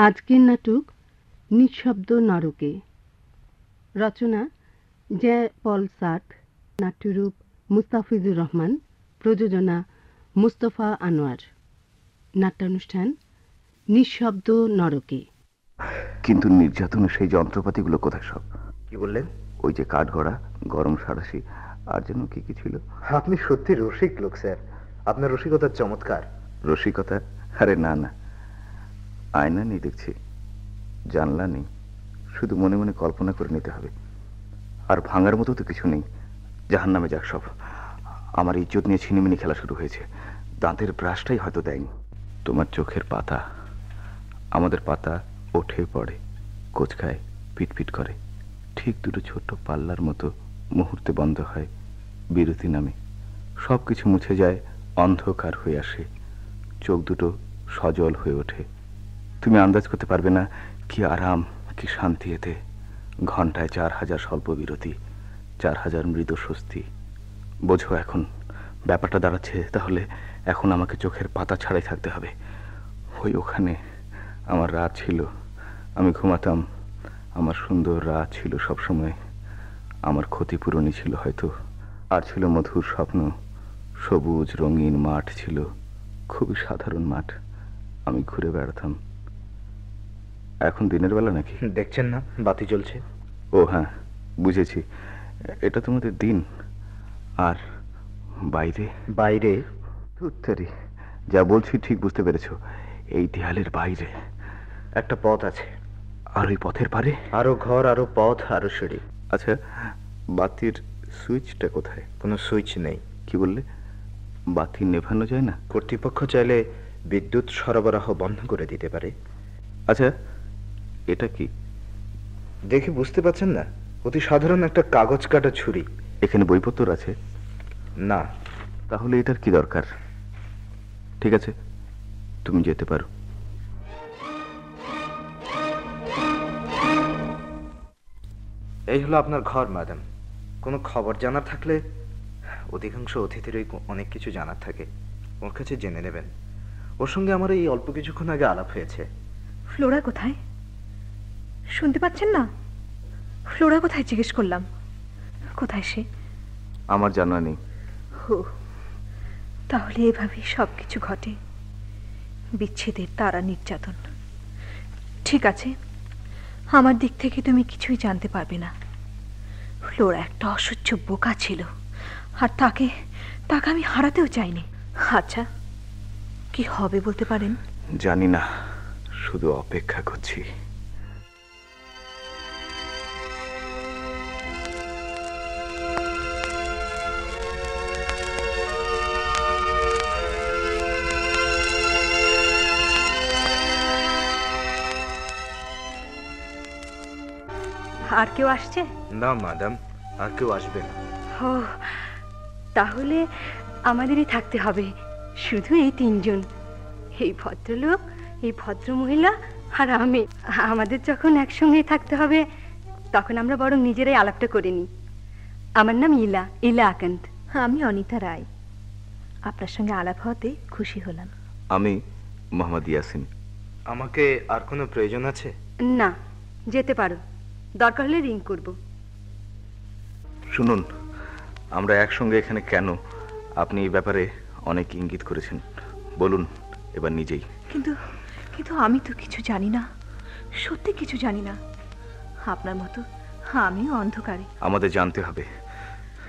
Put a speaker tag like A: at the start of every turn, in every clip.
A: আজকের নাটক নিঃশব্দ নরকে। রচনা জে পল সার্ট, নাট্যরূপ মুস্তাফিজুর রহমান, প্রযোজনা মুস্তফা আনোয়ার। নাট্যানুষ্ঠান নিঃশব্দ নরকে।
B: কিন্তু নির্যাতনের সেই যন্ত্রপাতিগুলো কোথায় সব?
C: কি বললেন?
B: ওই যে কাঠগড়া, গরম সাঁড়াশি, আর যেন কি কি ছিল।
C: আপনি সত্যি রসিক লোক স্যার, আপনার রসিকতা চমৎকার।
B: রসিকতা? আরে না না, আয়না নেই দেখছি, জানলা নেই, শুধু মনে মনে কল্পনা করে নিতে হবে। আর ভাঙার মতো তো কিছু নেই। জাহান্নামে যাক সব। আমার ইজ্জত নিয়ে ছিনিমিনি খেলা শুরু হয়েছে। দাঁতের ব্রাশটাই হয়তো দেয়নি। তোমার চোখের পাতা, আমাদের পাতা ওঠে পড়ে, কোচকায়, পিটপিট করে, ঠিক দুটো ছোট্ট পাল্লার মতো মুহূর্তে বন্ধ হয়, বিরতি নামে, সব কিছু মুছে যায়, অন্ধকার হয়ে আসে, চোখ দুটো সজল হয়ে ওঠে। তুমি আন্দাজ করতে পারবে না কি আরাম, কি শান্তি এতে। ঘন্টায় 4000 স্বল্প বিরতি, 4000 মৃদু স্বস্তি। বোঝো এখন ব্যাপারটা দাঁড়াচ্ছে তাহলে এখন আমাকে চোখের পাতা ছাড়াই থাকতে হবে। ওই ওখানে আমার রাত ছিল, আমি ঘুমাতাম, আমার সুন্দর রাত ছিল সবসময়। আমার ক্ষতিপূরণই ছিল হয়তো, আর ছিল মধুর স্বপ্ন। সবুজ রঙিন মাঠ ছিল, খুবই সাধারণ মাঠ, আমি ঘুরে বেড়াতাম। এখন দিনের বেলা নাকি?
C: দেখছেন না বাতি জ্বলছে?
B: ও হ্যাঁ, বুঝেছি, এটা তোমাদের দিন। আর বাইরে?
C: বাইরে?
B: ধুত্তেরি, যা বলছি ঠিক বুঝতে পেরেছো। এই দেয়ালের বাইরে
C: একটা পথ আছে।
B: আর ওই পথের পারে
C: আরো ঘর, আরো পথ, আরো সিঁড়ি।
B: আচ্ছা, বাতির সুইচটা কোথায়?
C: কোনো সুইচ নেই।
B: কি বললে? বাতি নেভানো যায় না?
C: কর্তৃপক্ষ চাইলে বিদ্যুৎ সরবরাহ বন্ধ করে দিতে পারে।
B: আচ্ছা, এটা কি?
C: দেখে বুঝতে পারছেন না? অতি সাধারণ একটা কাগজ কাটা ছুরি।
B: এখানে বইপত্র আছে?
C: না।
B: তাহলে এটার কি দরকার? ঠিক আছে, তুমি যেতে পারো।
C: এই হলো আপনার ঘর ম্যাডাম। কোনো খবর জানার থাকলে, অধিকাংশ অতিথিরই অনেক কিছু জানার থাকে, ওর কাছে জেনে নেবেন। ওর সঙ্গে আমার এই অল্প কিছুক্ষণ আগে আলাপ হয়েছে।
D: ফ্লোরা কোথায়? শুনতে পাচ্ছেন না? ফ্লোরা কোথায় জিজ্ঞেস করলাম। কোথায় সে?
B: আমার জানা নেই।
D: হো, তাহলে এভাবেই সব কিছু ঘটে, বিচ্ছেদের তারা নির্যাতন। ঠিক আছে, আমার দিক থেকে তুমি কিছুই জানতে পারবে না। ফ্লোরা একটা অসহ্য বোকা ছিল, আর তাকে আমি হারাতেও চাইনি। আচ্ছা, কি হবে বলতে পারেন?
B: জানি না, শুধু অপেক্ষা করছি।
D: আর কেউ আসছে?
C: না ম্যাডাম, আর কেউ আসবে না।
D: ও, তাহলে আমাদেরই থাকতে হবে, শুধু এই তিনজন। এই ভদ্রলোক, এই ভদ্রমহিলা আর আমি। আমাদের যখন একসঙ্গেই থাকতে হবে, তখন আমরা বরং নিজেরাই আলাপটা করে নিই। আমার নাম ইলা আকান্ত। আমি অনিতা রায়। আপনার সঙ্গে আলাপ হতে খুশি হলাম।
B: আমি মোহাম্মদ ইয়াসিন।
C: আমাকে আর কোনো প্রয়োজন আছে?
D: না, যেতে পারো, দরকার হলে রিং করব।
B: শুনুন, আমরা একসঙ্গে এখানে কেন, আপনি এই ব্যাপারে অনেক ইঙ্গিত করেছেন, বলুন এবার নিজেই।
D: কিন্তু আমি তো কিছু জানি না, সত্যি কিছু জানি না। আপনার মতো আমিও অন্ধকারে।
B: আমাদের জানতে হবে।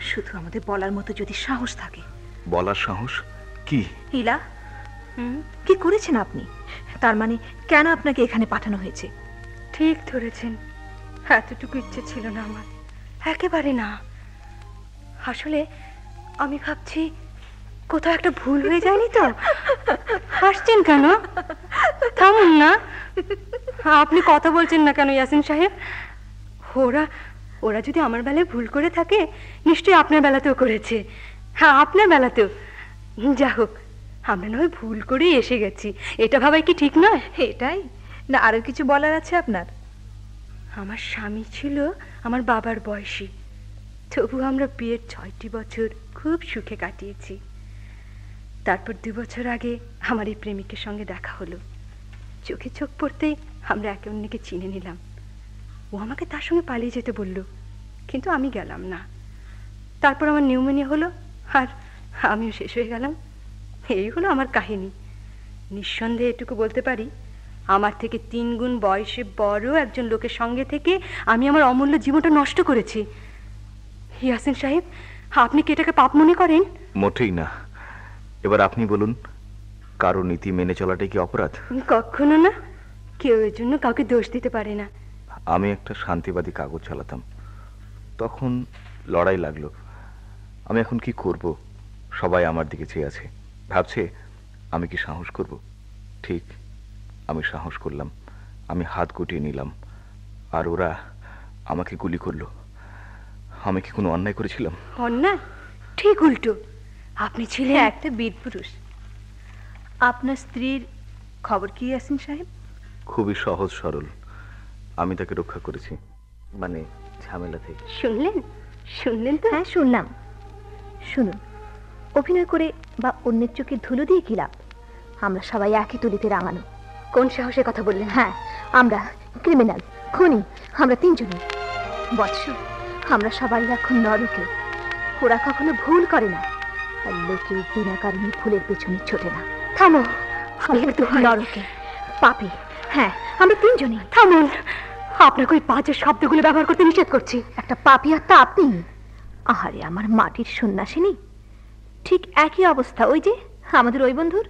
D: শুধু আমাদের বলার মতো যদি সাহস থাকে।
B: বলার সাহস? কি?
D: ইলা, কি করেছেন আপনি? তার মানে কেন আপনাকে এখানে পাঠানো হয়েছে? ঠিক ধরেছেন, এতটুকু ইচ্ছে ছিল না আমার, একেবারে না। আসলে আমি ভাবছি কোথাও একটা ভুল হয়ে যায়নি তো। হাসছেন কেন? থামুন না। আপনি কথা বলছেন না কেন ইয়াসিন সাহেব? ওরা যদি আমার বেলায় ভুল করে থাকে, নিশ্চয়ই আপনার বেলাতেও করেছে। হ্যাঁ, আপনার বেলাতেও। যা হোক, আমরা নয় ভুল করেই এসে গেছি, এটা ভাবাই কি ঠিক নয়? এটাই না, আরো কিছু বলার আছে আপনার? আমার স্বামী ছিল আমার বাবার বয়সী, তবু আমরা বিয়ের 6টি বছর খুব সুখে কাটিয়েছি। তারপর 2 বছর আগে আমার এই প্রেমিকের সঙ্গে দেখা হলো। চোখে চোখ পড়তেই আমরা একে অন্যকে চিনে নিলাম। ও আমাকে তার সঙ্গে পালিয়ে যেতে বলল, কিন্তু আমি গেলাম না। তারপর আমার নিউমোনিয়া হলো, আর আমিও শেষ হয়ে গেলাম। এই হলো আমার কাহিনী। নিঃসন্দেহে এটুকু বলতে পারি, আমার থেকে 3 গুণ বয়সে বড় একজন লোকের সঙ্গে থেকে আমি আমার অমূল্য জীবনটা নষ্ট করেছি। ইয়াসিন সাহেব, আপনি কি এটাকে পাপ মনে করেন?
B: মোটেই না। এবার আপনি বলুন, কারো নীতি মেনে চলাটাই কি অপরাধ?
D: কখনো না। কেউ এর জন্য কাউকে দোষ দিতে পারে না।
B: আমি একটা শান্তিবাদী কাগজ চালাতাম, তখন লড়াই লাগলো। আমি এখন কি করব? সবাই আমার দিকে চেয়ে আছে, ভাবছে আমি কি সাহস করব। ঠিক, আমি সাহস করলাম। আমি হাত গুটিয়ে নিলাম, আর ওরা আমাকে গুলি করলো। আমি কি কোনো অন্যায় করেছিলাম?
D: অন্যায়? ঠিক উল্টো। আপনি ছিলেন একটা বীর পুরুষ। আপনার স্ত্রীর খবর কি ইয়াসিন সাহেব?
B: খুবই সহজ সরল। আমি তাকে রক্ষা করেছি, মানে ঝামেলা থেকে।
D: শুনলেন? শুনলেন তো?
E: হ্যাঁ, শুনলাম। শুনুন, অভিনয় করে বা অন্যের চোখে ধুলো দিয়ে কি লাভ? আমরা সবাই একই তুলিতে রাঙানো।
D: কোন সাহসের কথা বললেন?
E: হ্যাঁ, আমরা ক্রিমিনাল, খুনি, আমরা 3 জনই। বৎস, আমরা সবাই এখন নরকে। ওরা কখনো ভুল করে না, আর লোকে বিনা কারণে ফুলের পেছনে ছোটে না।
D: থামো।
E: নরকে পাপী। হ্যাঁ, আমরা 3 জনই।
D: থামুন। আপনাকে ওই বাজে শব্দগুলো ব্যবহার করতে নিষেধ করছি।
E: একটা পাপী আত্মা আপনি। আহারে আমার মাটির সন্ন্যাসিনী। ঠিক একই অবস্থা ওই যে আমাদের ওই বন্ধুর,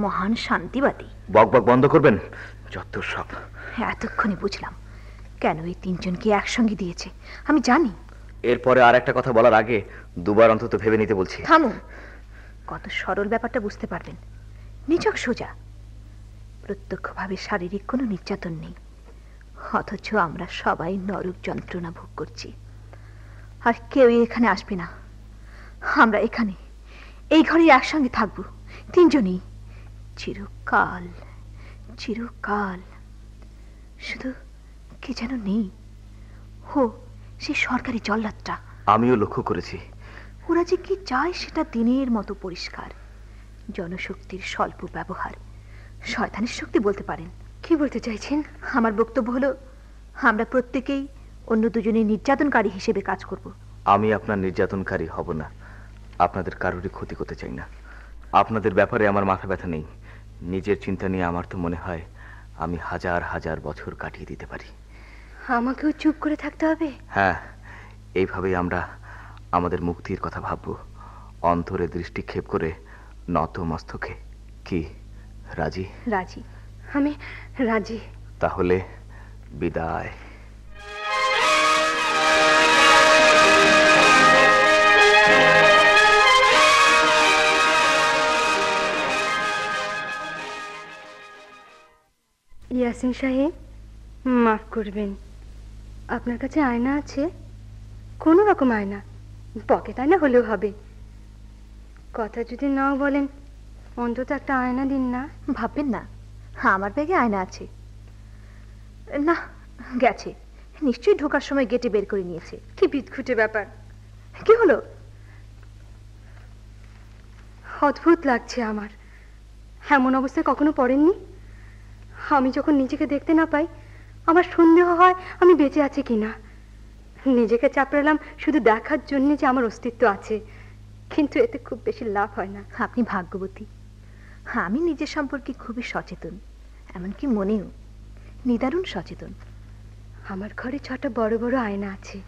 E: মহান শান্তিবাদী।
B: বক বক বন্ধ করবেন, যত সব।
E: এতক্ষণে বুঝলাম কেন এই 3 জনকে একসঙ্গে দিয়েছে। আমি জানি।
B: এরপরে আর একটা কথা বলার আগে দুবার অন্তত ভেবে নিতে বলছি।
E: থামুন। কত সরল ব্যাপারটা বুঝতে পারবেন। নিছক সোজা। প্রত্যক্ষভাবে শারীরিক কোনো নির্যাতন নেই, অথচ আমরা সবাই নরক যন্ত্রণা ভোগ করছি। আর কেউই এখানে আসবে না। আমরা এখানে এই ঘরে একসঙ্গে থাকবো, 3 জনই, চিরকাল চিরকাল। শুধু কি যেন নেই, হো সেই সরকারি জল্লাদটা।
B: আমিও লক্ষ্য করেছি।
E: ওরা যে কি চায় সেটা দিনের মতো পরিষ্কার। জনশক্তির স্বল্প ব্যবহার, শয়তানের শক্তি বলতে পারেন।
D: কি বলতে চাইছেন?
E: আমার বক্তব্য হলো, আমরা প্রত্যেকেই অন্য 2 জনের নির্যাতনকারী হিসেবে কাজ করব।
B: আমি আপনার নির্যাতনকারী হব না। আপনাদের কারোরই ক্ষতি করতে চাই না। আপনাদের ব্যাপারে আমার মাথা ব্যথা নেই। নিজের চিন্তা নিয়ে আমার তো মনে হয় আমি হাজার হাজার বছর কাটিয়ে দিতে পারি।
D: আমাকেও চুপ করে থাকতে হবে?
B: হ্যাঁ, এইভাবেই আমরা আমাদের মুক্তির কথা ভাববো, অন্তরে দৃষ্টিক্ষেপ করে নত মস্তকে। কি রাজি?
E: রাজি।
D: আমি রাজি।
B: তাহলে বিদায়।
D: ইয়াসিন সাহেব, মাফ করবেন। আপনার কাছে আয়না আছে? কোনো রকম আয়না, পকেট আয়না হলেও হবে। কথা যদি নাও বলেন, অন্তত একটা আয়না দিন না।
E: ভাববেন না, আমার ব্যাগে আয়না আছে। না, গেছে। নিশ্চয়ই ঢোকার সময় গেটে বের করে নিয়েছে।
D: কি বিদঘুটে ব্যাপার।
E: কি হলো?
D: অদ্ভুত লাগছে আমার। এমন অবস্থায় কখনো পড়েননি? আমি যখন নিজেকে দেখতে না পাই, আমার সন্দেহ হয় আমি বেঁচে আছি কিনা। নিজেকে চাপড়ালাম শুধু দেখার জন্য যে আমার অস্তিত্ব আছে, কিন্তু এতে খুব বেশি লাভ হয় না।
E: আপনি ভাগ্যবতী। আমি নিজের সম্পর্কে খুবই সচেতন, এমনকি মনেও নিদারুণ সচেতন।
D: আমার ঘরে 6টা বড় বড় আয়না আছে।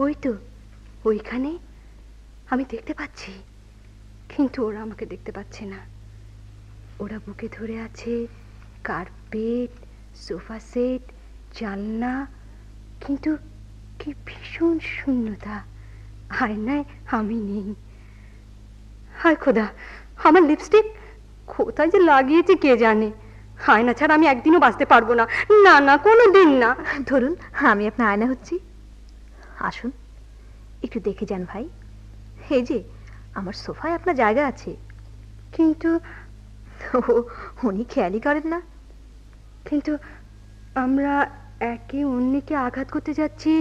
D: ওই তো ওইখানে আমি দেখতে পাচ্ছি, কিন্তু ওরা আমাকে দেখতে পাচ্ছে না। ওরা বুকে ধরে আছে কার্পেট, সোফা সেট, জানলা, কিন্তু কি ভীষণ শূন্যতা। আয়নায় আমি নেই। হায় খোদা, আমার লিপস্টিক কোথায় যে লাগিয়েছে কে জানে। আয়না ছাড়া আমি একদিনও বাঁচতে পারবো না। না না, কোনো দিন না।
E: ধরুন আমি আপনার আয়না হচ্ছি। আসুন একটু দেখে যান ভাই। এই যে আমার সোফায় আপনার জায়গা আছে।
D: কিন্তু
E: উনি খেয়ালই করেন না।
D: কিন্তু আমরা একে অন্যকে আঘাত করতে যাচ্ছি।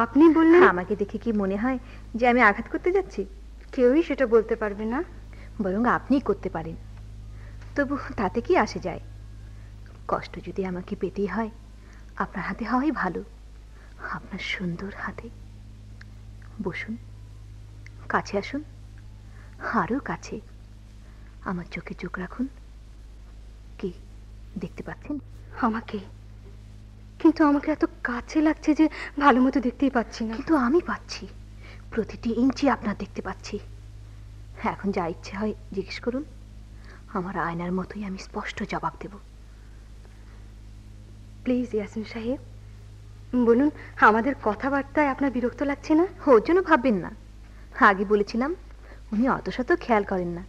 D: আপনি বললেন।
E: আমাকে দেখে কি মনে হয় যে আমি আঘাত করতে যাচ্ছি?
D: কেউই সেটা বলতে পারবে না।
E: বরং আপনিই করতে পারেন। তবু তাতে কি আসে যায়? কষ্ট যদি আমাকে পেতেই হয়, আপনার হাতে হওয়াই ভালো, আপনার সুন্দর হাতে। বসুন, কাছে আসুন, আরও কাছে। আমার চোখে চোখ রাখুন। কি দেখতে পাচ্ছেন
D: আমাকে? কিন্তু আমাকে এত কাছে লাগছে যে ভালো মতো দেখতেই পাচ্ছি না।
E: কিন্তু আমি পাচ্ছি, প্রতিটি ইঞ্চি আপনার দেখতে পাচ্ছি। এখন যা ইচ্ছে হয় জিজ্ঞেস করুন, আমার আয়নার মতোই আমি স্পষ্ট জবাব দেব।
D: প্লিজ ইয়াসিন সাহেব, বলুন, আমাদের কথাবার্তায় আপনার বিরক্ত লাগছে না?
E: ওর জন্য ভাববেন না, আগে বলেছিলাম উনি অত শত খেয়াল করেন না,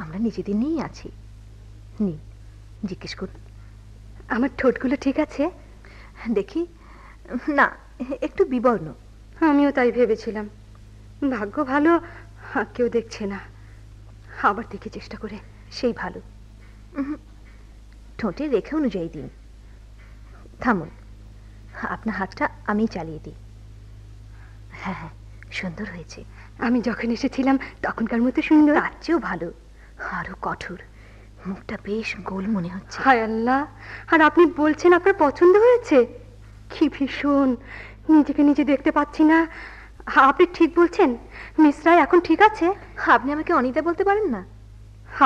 E: আমরা নিজেদের নিয়েই আছি। নিন, জিজ্ঞেস করুন।
D: আমার ঠোঁটগুলো ঠিক আছে?
E: দেখি, না, একটু বিবর্ণ।
D: আমিও তাই ভেবেছিলাম। ভাগ্য ভালো, কেউ দেখছে না। আবার দেখি চেষ্টা করে।
E: সেই ভালো। ঠোঁটের রেখা অনুযায়ী দিন। থামুন, আপনার হাতটা আমি চালিয়ে দিই। হ্যাঁ হ্যাঁ, সুন্দর হয়েছে।
D: আমি যখন এসেছিলাম তখনকার মতো সুন্দর?
E: তার চেয়েও ভালো, আরো কঠোর। মুখটা বেশ গোল মনে হচ্ছে।
D: হায় আল্লাহ, আর আপনি বলছেন আপনার পছন্দ হয়েছে? কি ভীষণ, নিজেকে নিজে দেখতে পাচ্ছি না। আপনি ঠিক বলছেন? মিস রায় এখন ঠিক আছে?
E: আপনি আমাকে অনিতা বলতে পারেন না?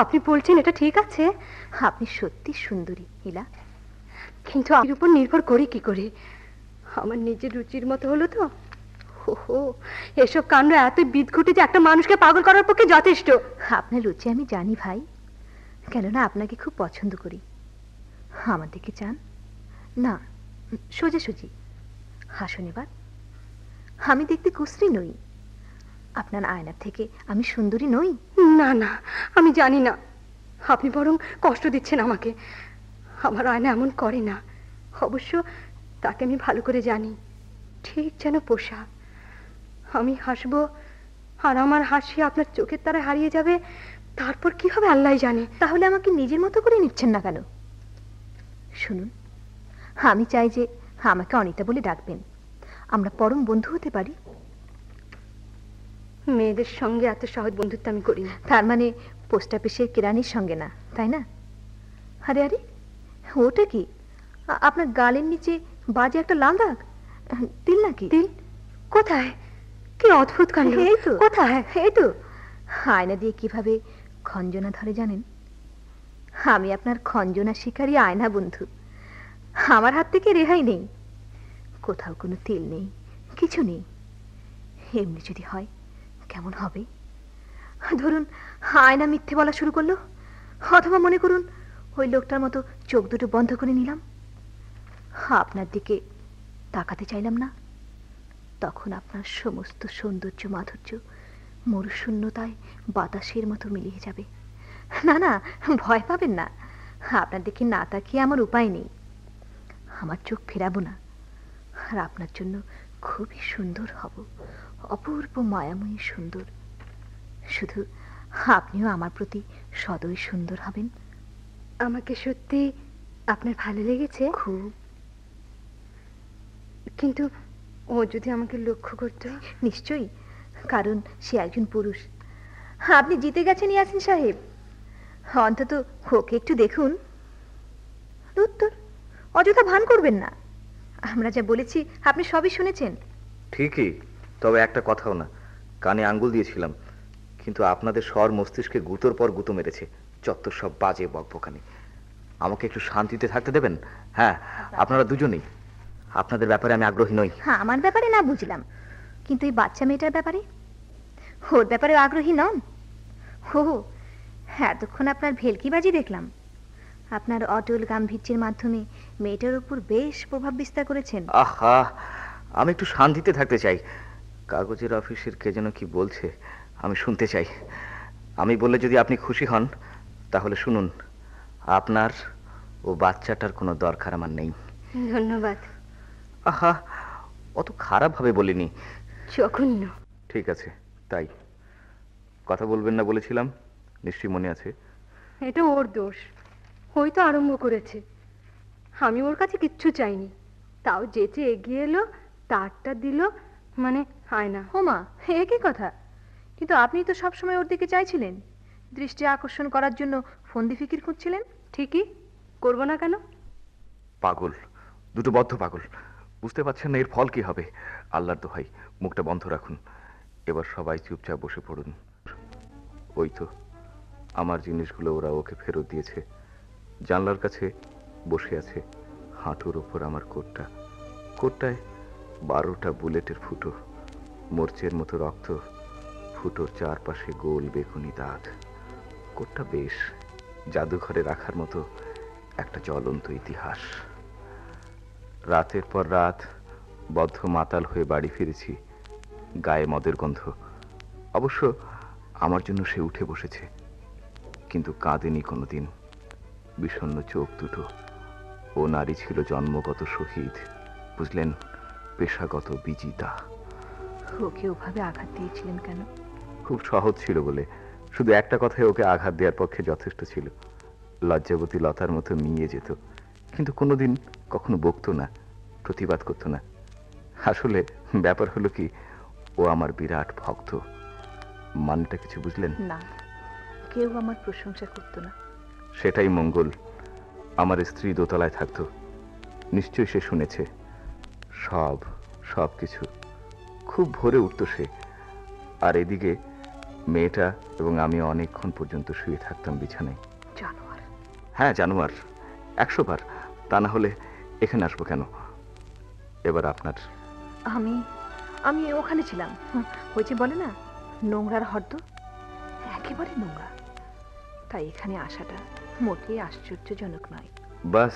D: আপনি বলছেন এটা ঠিক আছে?
E: আপনি সত্যি সুন্দরী হিলা।
D: কিন্তু এর উপর নির্ভর করি কি করে? আমার নিজের রুচির মতো হলো তো? ওহো, এসব কাণ্ড এত বিদঘুটে যে একটা মানুষকে পাগল করার পক্ষে যথেষ্ট।
E: আপনার রুচি আমি জানি ভাই, কেননা আপনাকে খুব পছন্দ করি। আমার দিকে চান না, সোজাসুজি হাসুন এবার। আমি দেখতে কুশ্রী নই, আপনার আয়নার থেকে আমি সুন্দরী নই।
D: না না, আমি জানি না, আপনি বরং কষ্ট দিচ্ছেন আমাকে। আমার আয়না এমন করে না। অবশ্য তাকে আমি ভালো করে জানি, ঠিক যেন পোষা। আমি হাসবো আর আমার হাসি আপনার চোখের তারায় হারিয়ে যাবে, তারপর কি হবে আল্লাহ জানে।
E: তাহলে আমাকে নিজের মতো করে নিচ্ছেন না কেন? শুনুন, আমি চাই যে আমাকে অনিতা বলে ডাকবেন, আমরা পরম বন্ধু হতে পারি।
D: মেয়েদের সঙ্গে এত সহজ বন্ধুত্ব আমি করি না।
E: তার মানে পোস্ট অফিসের কেরানির সঙ্গে না, তাই না? আরে আরে, ওটা কি? আপনার গালের নিচে বাজে একটা লাল দাগ, তিল নাকি?
D: তিল? কোথায়? কি অদ্ভুত কাণ্ড!
E: এই তো,
D: কোথায়?
E: এই তো। আয়না দিয়ে কিভাবে খঞ্জনা ধরে জানেন? আমি আপনার খঞ্জনা শিকারী আয়না বন্ধু। আমার হাত থেকে রেহাই নেই। কোথাও কোনো তিল নেই, কিছু নেই। এমনি যদি হয় কেমন হবে? ধরুন আয়না মিথ্যে বলা শুরু করলো, অথবা মনে করুন ওই লোকটার মতো চোখ দুটো বন্ধ করে নিলাম, আপনার দিকে তাকাতে চাইলাম না, তখন আপনার সমস্ত সৌন্দর্য মাধুর্য মরুশূন্যতায় বাতাসের মতো মিলিয়ে যাবে। না না, ভয় পাবেন না, আপনার দিকে না তাকিয়ে আমার উপায় নেই। আমার চোখ ফেরাবো না, আর আপনার জন্য খুবই সুন্দর হব, অপূর্ব মায়াময়ী সুন্দর। শুধু আপনিও আমার প্রতি সদয় সুন্দর হবেন।
D: আমাকে সত্যি আপনার ভালো লেগেছে?
E: খুব।
D: কিন্তু ও যদি আমাকে লক্ষ্য করতো?
E: নিশ্চয়ই, কারণ সে একজন পুরুষ। আপনি জিতে গেছেন ইয়াসিন সাহেব, অন্তত ওকে একটু দেখুন। উত্তর, অযথা ভান করবেন না, আমরা যা বলেছি আপনি সবই শুনেছেন।
B: ঠিকই, তবে একটা কথাও না, কানে আঙ্গুল দিয়েছিলাম, কিন্তু আপনাদের স্বর মস্তিষ্কে গুঁতোর পর গুঁতো মেরেছে। চত্বর সব বাজে বকবকানি। আমাকে একটু শান্তিতে থাকতে দেবেন? হ্যাঁ, আপনারা দুজনেই। আপনাদের ব্যাপারে আমি আগ্রহী নই।
E: হ্যাঁ, আমার ব্যাপারে না বুঝলাম, কিন্তু এই বাচ্চা মেয়েটার ব্যাপারে? ওর ব্যাপারে আগ্রহী নন? হো, এতক্ষণ আপনার ভেলকিবাজি দেখলাম। আপনার অটল গাম্ভীর্যের মাধ্যমে মেয়েটার উপর বেশ প্রভাব বিস্তার করেছেন।
B: আহা, আমি একটু শান্তিতে থাকতে চাই। কাগজের অফিসের কে যেন কি বলছে, আমি শুনতে চাই। আমি বললে যদি আপনি খুশি হন তাহলে শুনুন, আপনার ও বাচ্চাটার কোনো দরকার আমার নেই।
D: ধন্যবাদ।
B: আহা, অত খারাপ ভাবে বলিনি।
D: জঘন্য।
B: ঠিক আছে, তাই কথা বলবেন না বলেছিলাম, নিশ্চয়ই মনে আছে।
D: এটা ওর দোষ, হয়তো আরম্ভ করেছে। আমি ওর কাছে কিচ্ছু চাইনি, তাও যেচে এগিয়ে এলো, তারটা দিল, মানে আয়না।
E: হোমা, এ কি কথা? কিন্তু আপনি তো সবসময় ওর দিকে চাইছিলেন, দৃষ্টি আকর্ষণ করার জন্য ফন্দি ফিকির খুঁজছিলেন।
D: ঠিকই, করবো না কেন?
B: পাগল, দুটো বদ্ধ পাগল। বুঝতে পারছেন না এর ফল কি হবে? আল্লাহর দোহাই, মুখটা বন্ধ রাখুন। এবার সবাই চুপচাপ বসে পড়ুন। ওই তো আমার জিনিসগুলো ওরা ওকে ফেরত দিয়েছে। জানলার কাছে বসে আছে, হাঁটুর ওপর আমার কোটটা। কোটটায় 12টা বুলেটের ফুটো, মোর্চের মতো রক্ত, ফুটোর চারপাশে গোল বেগুনি দাগ। কোটটা বেশ জাদুঘরে রাখার মতো একটা জ্বলন্ত ইতিহাস। রাতের পর রাত বদ্ধ মাতাল হয়ে বাড়ি ফিরেছি, গায়ে মদের গন্ধ। অবশ্য আমার জন্য সে উঠে বসেছে, কিন্তু কাঁদেনি কোনোদিন। বিষণ্ণ চোখ দুটো। ও নারী ছিল জন্মগত শহীদ, বুঝলেন, পেশাগত বিজিতা।
E: ওকে ওভাবে আঘাত দিয়েছিলেন কেন?
B: খুব সহজ ছিল বলে। শুধু একটা কথায় ওকে আঘাত দেওয়ার পক্ষে যথেষ্ট ছিল। লজ্জাবতী লতার মতো মিয়ে যেত, কিন্তু কোনোদিন কখনো বকতো না, প্রতিবাদ করতো না। আসলে ব্যাপার হলো কি, ও আমার বিরাট ভক্ত। মানেটা কিছু বুঝলেন?
E: না, কেউ আমার প্রশংসা করতো না।
B: সেটাই মঙ্গল। আমার স্ত্রী দোতলায় থাকতো, নিশ্চয়ই সে শুনেছে সব কিছু। খুব ভোরে উঠতো সে, আর এদিকে মেয়েটা এবং আমি অনেকক্ষণ পর্যন্ত শুয়ে থাকতাম বিছানায়।
E: জানোয়ার।
B: হ্যাঁ, জানোয়ার 100 বার। তা না হলে এখানে আসবো কেন? এবার আপনার।
E: আমি ওখানে ছিলাম, ওই যে বলে না, নোংরার হদ্দ, একেবারে নোংরা। তাই এখানে আসাটা মোটেই আশ্চর্যজনক নয়।
B: বাস,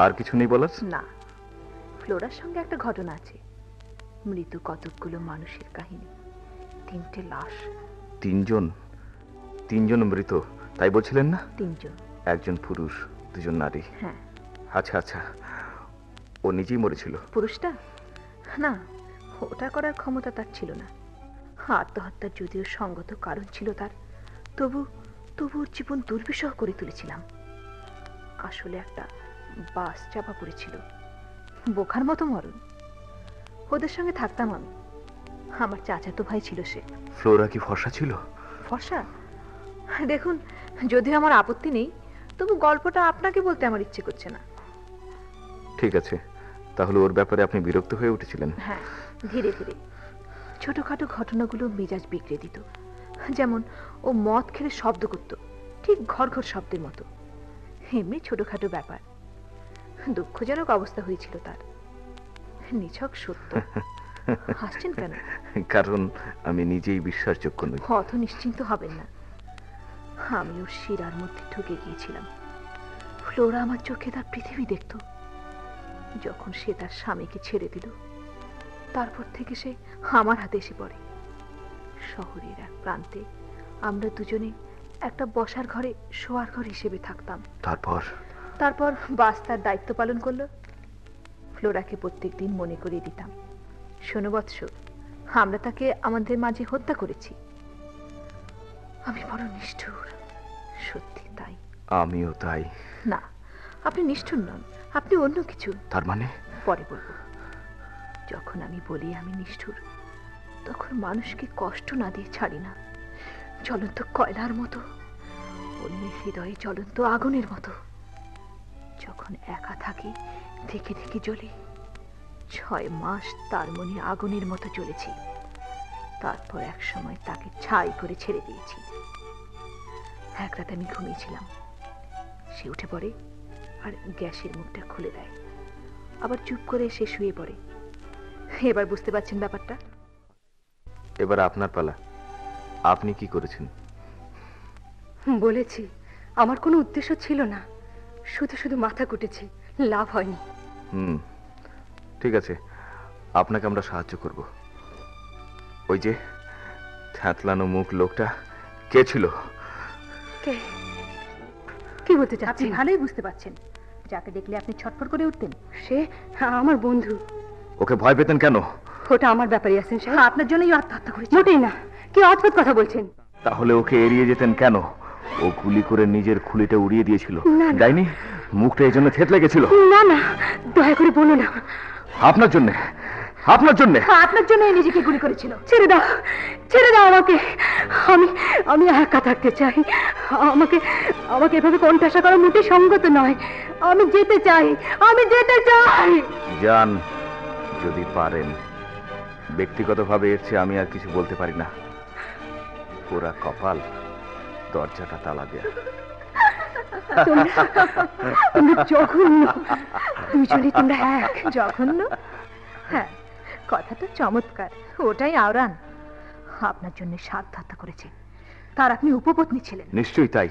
B: আর কিছু নেই বলার?
E: না, ফ্লোরার সঙ্গে একটা ঘটনা আছে। মৃত কতকগুলো মানুষের কাহিনী, 3টে লাশ।
B: 3জন মৃত, তাই বলছিলেন না?
E: 3জন,
B: একজন পুরুষ, 2জন নারী।
E: হ্যাঁ।
B: আচ্ছা, ও নিজেই মরেছিল?
E: পুরুষটা না, ওটা করার ক্ষমতা তার ছিল না। আত্মহত্যার যদিও সঙ্গত কারণ ছিল তার, তবু ওর জীবন দুর্বিষহ করে তুলেছিলাম। আসলে একটা বাস চাপা পড়েছিল, বোকার মতো মরণ। ওদের সঙ্গে থাকতাম আমি, আমার চাচাতো ভাই ছিল সে।
B: ফ্লোরা কি ফর্সা ছিল?
E: ফর্সা? দেখুন, যদিও আমার আপত্তি নেই, তবু গল্পটা আপনাকে বলতে আমার ইচ্ছে করছে না।
B: ঠিক আছে, তাহলে ওর ব্যাপারে আপনি বিরক্ত হয়ে উঠেছিলেন?
E: হ্যাঁ, ধীরে ধীরে ছোটখাটো ঘটনাগুলো মেজাজ বিগড়ে দিত। যেমন ও মদ খেলে শব্দ করত, ঠিক ঘর ঘর শব্দের মতো। এমনি ছোটখাটো ব্যাপার। দুঃখজনক অবস্থা হয়েছিল তার, নিছক সত্য। হাসছেন কেন?
B: কারণ আমি নিজেই বিশ্বাসযোগ্য নই।
E: অত নিশ্চিন্ত হবেন না, আমি ওর শিরার মধ্যে ঢুকে গিয়েছিলাম। ফ্লোরা আমার চোখে তার পৃথিবী দেখত। যখন সে তার স্বামীকে ছেড়ে দিল, তারপর থেকে সে আমার হাতে এসে পড়ে। শহরের এক প্রান্তে আমরা দুজনে একটা বসার ঘরে শোয়ার ঘর হিসেবে থাকতাম। তারপর বাস তার দায়িত্ব পালন করলো। ফ্লোরাকে প্রত্যেকদিন মনে করিয়ে দিতাম, শোনো বৎস, আমরা তাকে আমাদের মাঝে হত্যা করেছি। আমি বড় নিষ্ঠুর, সত্যি তাই।
B: আমিও তাই।
E: না, আপনি নিষ্ঠুর নন, আপনি অন্য কিছু।
B: তার মানে?
E: পরে বলবো। যখন আমি বলি আমি নিষ্ঠুর, তখন মানুষকে কষ্ট না দিয়ে ছাড়ি না। জ্বলন্ত কয়লার মতো, অন্যের হৃদয়ে জ্বলন্ত আগুনের মতো। যখন একা থাকি, থেকে থেকে জ্বলি। 6 মাস তার মনে আগুনের মতো জ্বলেছি। তারপর এক সময় তাকে ছাই করে ছেড়ে দিয়েছি। এক রাতে আমি ঘুমিয়েছিলাম, সে উঠে পড়ে আর গ্যাসের মুখটা খুলে দেয়, আবার চুপ করে সে শুয়ে পড়ে। এবার বুঝতে পারছেন ব্যাপারটা?
B: এবার আপনার পালা। আপনি কি করেছেন?
D: বলেছি, আমার কোনো উদ্দেশ্য ছিল না, শুধু মাথা কুটেছি, লাভ হয়নি।
B: ঠিক আছে, আপনাকে আমরা সাহায্য করব। ওই যে থ্যাতলানো মুখ লোকটা কে ছিল?
D: কি বলতে চাচ্ছেন?
E: আপনি ভালোই বুঝতে পারছেন, যাকে দেখলে আপনি ছটফট করে উঠতেন।
D: সে আমার বন্ধু।
B: ওকে ভয় পেতেন কেন?
D: ওটা আমার ব্যাপারে আছেন সাহেব।
E: আপনার জন্যই আত্মহত্যা করেছে।
D: মোটেই না, কি অদ্ভুত কথা বলছেন।
B: তাহলে ওকে এড়িয়ে যেতেন কেন? ও গুলি করে নিজের খুলিটা উড়িয়ে দিয়েছিল, যায়নি? মুখটা এই জন্য থেতলে গেছিল।
D: না, দয়া করে বলো না।
B: আপনার জন্য? আপনার জন্য।
E: আপনার জন্য নিজেকে গুলি করেছিল।
A: ছেড়ে দাও, ছেড়ে দাও আমাকে। আমি আমি একা থাকতে চাই। আমাকে আমাকে এভাবে কোণঠাসা করা মোটেই সঙ্গত নয়। আমি যেতে চাই, আমি যেতে চাই।
B: যান যদি পারেন। ব্যক্তিগতভাবে এর চেয়ে আমি আর কিছু বলতে পারি না। পুরা কপাল দরজাটা তালা দেয়া।
A: তোমরা জঘন্য, দুজনে তোমরা এক।
E: জঘন্য? হ্যাঁ, কথাটা চমৎকার। ওটাই আওরান আপনার জন্য সাধ্য হত্যা করেছে। তার আপনি উপপত্নী ছিলেন।
B: নিশ্চয়ই তাই।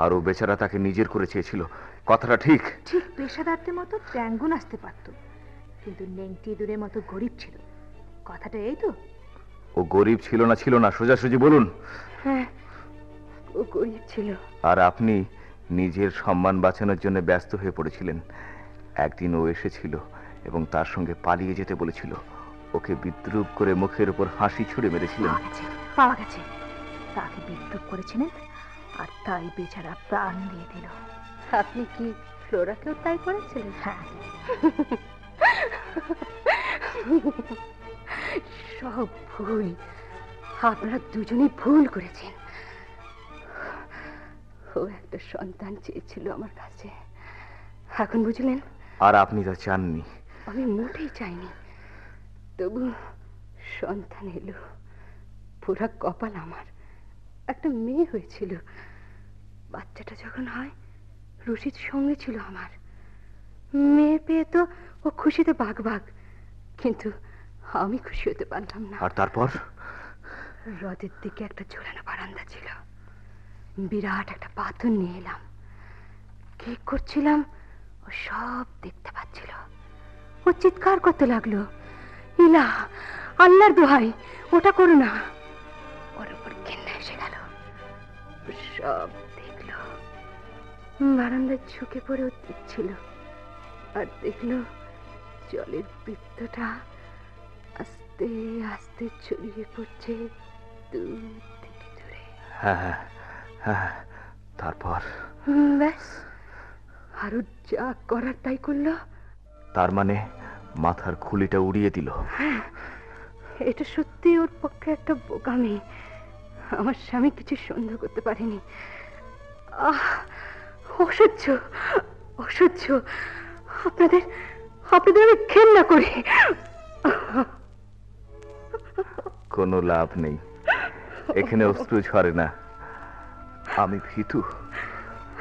B: আর ও বেচারা তাকে নিজের করে চেয়েছিল। কথাটা ঠিক।
E: ঠিক পেশাদারদের মতো ট্যাঙ্গুন আসতে পারত, কিন্তু নেংটি দূরের মতো গরিব ছিল। কথাটা এই তো?
B: ও গরিব ছিল না, ছিল না, সোজাসুজি বলুন।
A: হ্যাঁ, ও গরিব ছিল।
B: আর আপনি নিজের সম্মান বাঁচানোর জন্য ব্যস্ত হয়ে পড়েছিলেন। একদিন ও এসেছিল এবং তার সঙ্গে পালিয়ে যেতে বলেছিল। ওকে বিদ্রুপ করে মুখের উপর হাসি ছুড়ে মেরেছিলেন।
E: পাওয়া গেছে। তাকে বিদ্রুপ করেছিলেন আর তাই বেচারা প্রাণ দিয়ে দিল।
A: আপনি কি ফ্লোরাকেও তাই করেছিলেন?
E: হ্যাঁ।
A: সব ভুল। আপনারা দুজনেই ভুল করেছেন। ও একটা সন্তান চেয়েছিল আমার কাছে, এখন বুঝলেন?
B: আর আপনি তা চাননি।
A: আমি মোটেই চাইনি, তবু সন্তান এলো। পুরা কপাল আমার। একটা মেয়ে হয়েছিল। বাচ্চাটা যখন হয়, রশিদ সঙ্গে ছিল আমার। মেয়ে পেয়ে তো ও খুশিতে বাঘ বাঘ, কিন্তু আমি খুশি হতে পারলাম না।
B: আর তারপর?
A: হ্রদের দিকে একটা ঝোলানো বারান্দা ছিল। বিরাট একটা পাথর নিয়ে এলাম। কি করছিলাম ও সব দেখতে পাচ্ছিল। ও চিৎকার করতে লাগলো, ইলা, আল্লাহর দোহাই, ওটা করো না। ওর উপর ঘেন্না এসে গেল। সব দেখলো। বারান্দায় ঝুঁকে পড়ে ও দেখছিল, আর দেখলো জলের বৃত্তটা আস্তে আস্তে ছড়িয়ে পড়ছে দূর থেকে দূরে।
B: হ্যাঁ হ্যাঁ, তারপর?
A: ব্যাস, আরো যা করার তাই করলো।
B: তার মানে মাথার খুলিটা উড়িয়ে দিল?
A: হ্যাঁ, এটা সত্যি ওর পক্ষে একটা বোকামি। আমার স্বামী কিছু সন্দেহ করতে পারেনি। অসহ্য, অসহ্য। আপনাদের আপনাদের আমি ঘেন্না করি।
B: কোনো লাভ নেই, এখানে অস্ত্র ঝরে না। আমি ভীতু,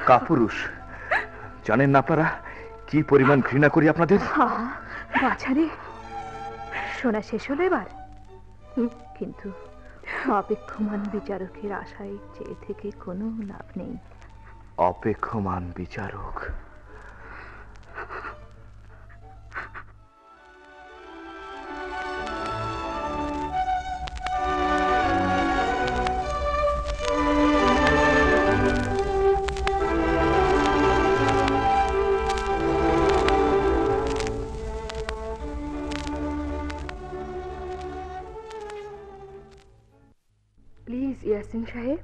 B: কাপুরুষ। জানেন না আপনারা কি পরিমাণ ঘৃণা করি আপনাদের?
E: বাছারে, শোনা শেষ হলো এবার? কিন্তু অপেক্ষমান বিচারকের আশায় চেয়ে থেকে কোনো লাভ নেই।
B: অপেক্ষমান বিচারক?
A: প্লিজ ইয়াসিন সাহেব।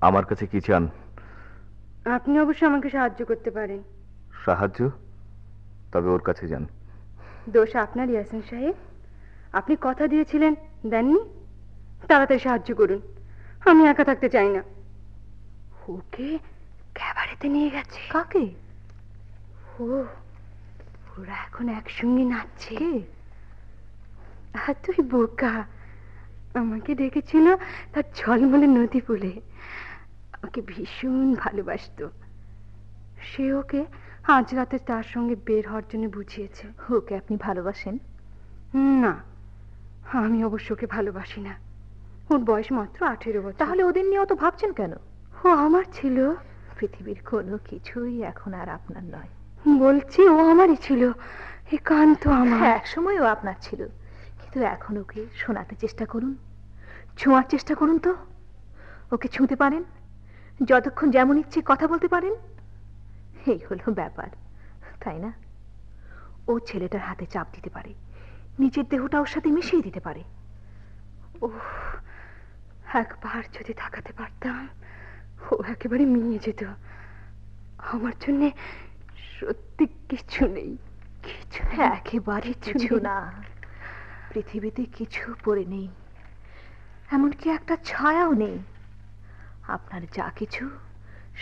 B: আমার কাছে কি চান?
A: আপনি অবশ্য আমাকে সাহায্য করতে পারেন।
B: সাহায্য? তবে ওর কাছে যান।
A: দোষ আপনার ইয়াসিন সাহেব। আপনি কথা দিয়েছিলেন, দেননি। তাড়াতাড়ি সাহায্য করুন, আমি একা থাকতে চাই না। ওকে ক্যাবারেতে নিয়ে গেছে।
E: কাকে?
A: ও, ওরা এখন একসঙ্গে নাচছে। তুই বোকা, আমাকে ডেকেছিল তার ঝলমলে নদী বলে। আমাকে ভীষণ ভালোবাসতো। সে ওকে আজ রাতে তার সঙ্গে বের হওয়ার জন্য বুঝিয়েছে।
E: ওকে আপনি ভালোবাসেন?
A: না, আমি অবশ্য ওকে ভালোবাসি না। ওর বয়স মাত্র 18 বছর।
E: তাহলে ওদের নিয়ে অত ভাবছেন কেন?
A: ও আমার ছিল।
E: পৃথিবীর কোনো কিছুই এখন আর আপনার নয়।
A: বলছি, ও আমারই ছিল, একান্ত আমার।
E: এক সময় ও আপনার ছিল, কিন্তু এখন ওকে শোনাতে চেষ্টা করুন, ছোঁয়ার চেষ্টা করুন তো। ওকে ছুঁতে পারেন, যতক্ষণ যেমন ইচ্ছে কথা বলতে পারেন। এই হলো ব্যাপার, তাই না? ও ছেলেটার হাতে চাপ দিতে পারে, নিজের দেহটা ওর সাথে মিশিয়ে দিতে পারে।
A: ও, একবার যদি তাকাতে পারতাম, ও একেবারে মিয়ে যেত। আমার জন্য সত্যি কিছু নেই, কিছু
E: একেবারে কিছু না। পৃথিবীতে কিছু পড়ে নেই, এমনকি একটা ছায়াও নেই। আপনার যা কিছু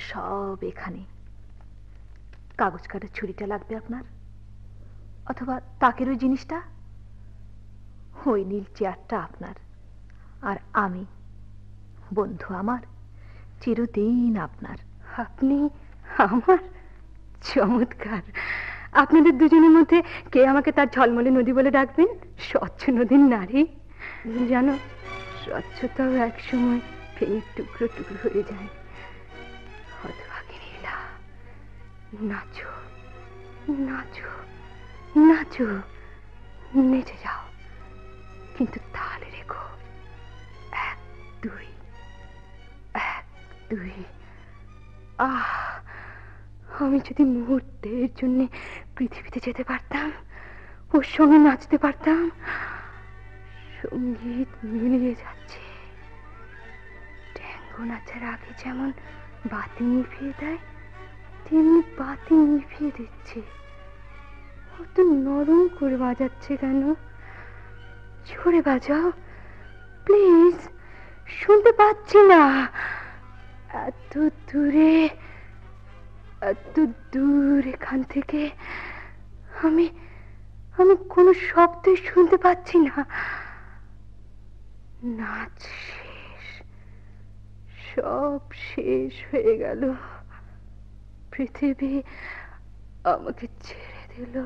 E: সব এখানে। কাগজ কাটার ছুরিটা লাগবে আপনার, অথবা তাকের ওই জিনিসটা। ওই নীল চেয়ারটা আপনার, আর আমি, বন্ধু আমার, চিরদিন আপনার।
A: আপনি আমার? চমৎকার। আপনাদের দুজনের মধ্যে কে আমাকে তার ঝলমলে নদী বলে ডাকবেন? স্বচ্ছ নদীর নারী। জানো, স্বচ্ছতাও একসময় ভেঙে টুকরো টুকরো হয়ে যায়। হতভাগিনী নীলা, নাচো নাচো নাচো, নেচে যাও, কিন্তু তাহলে রেখো 1 2 1 2। আহ, আমি যদি মুহূর্তের জন্য পৃথিবীতে যেতে পারতাম, ওর সঙ্গে নাচতে পারতাম। সঙ্গীত মিলিয়ে যাচ্ছে। ট্যাঙ্গো নাচার আগে যেমন বাতি নিভিয়ে দেয়, তেমনি বাতি নিভিয়ে দিচ্ছে। অত নরম করে বাজাচ্ছে কেন? জোরে বাজাও প্লিজ, শুনতে পাচ্ছি না। এত দূরে, এত দূর এখান থেকে আমি আমি কোনো শব্দই শুনতে পাচ্ছি না। নাচ শেষ, সব শেষ হয়ে গেল। পৃথিবী আমাকে ছেড়ে দিল।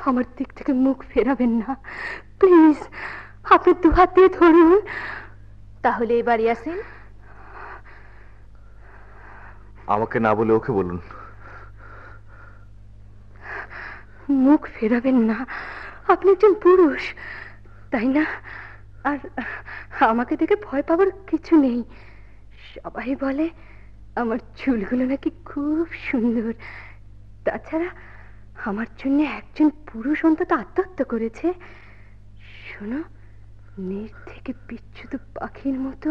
A: আমার দিক থেকে মুখ ফেরাবেন না প্লিজ, আপনি দুহাত দিয়ে ধরুন।
E: তাহলে এবারে আসেন।
B: আমাকে না বলে ওকে বলুন।
A: মুখ ফেরাবেন না, আপনি একজন পুরুষ, তাই না? আর আমাকে দেখে ভয় পাওয়ার কিছু নেই। সবাই বলে আমার চুলগুলো নাকি খুব সুন্দর। তাছাড়া আমার জন্য একজন পুরুষ অন্তত আত্মহত্যা করেছে। শোনো, নিচ থেকে বিচ্যুত পাখির মতো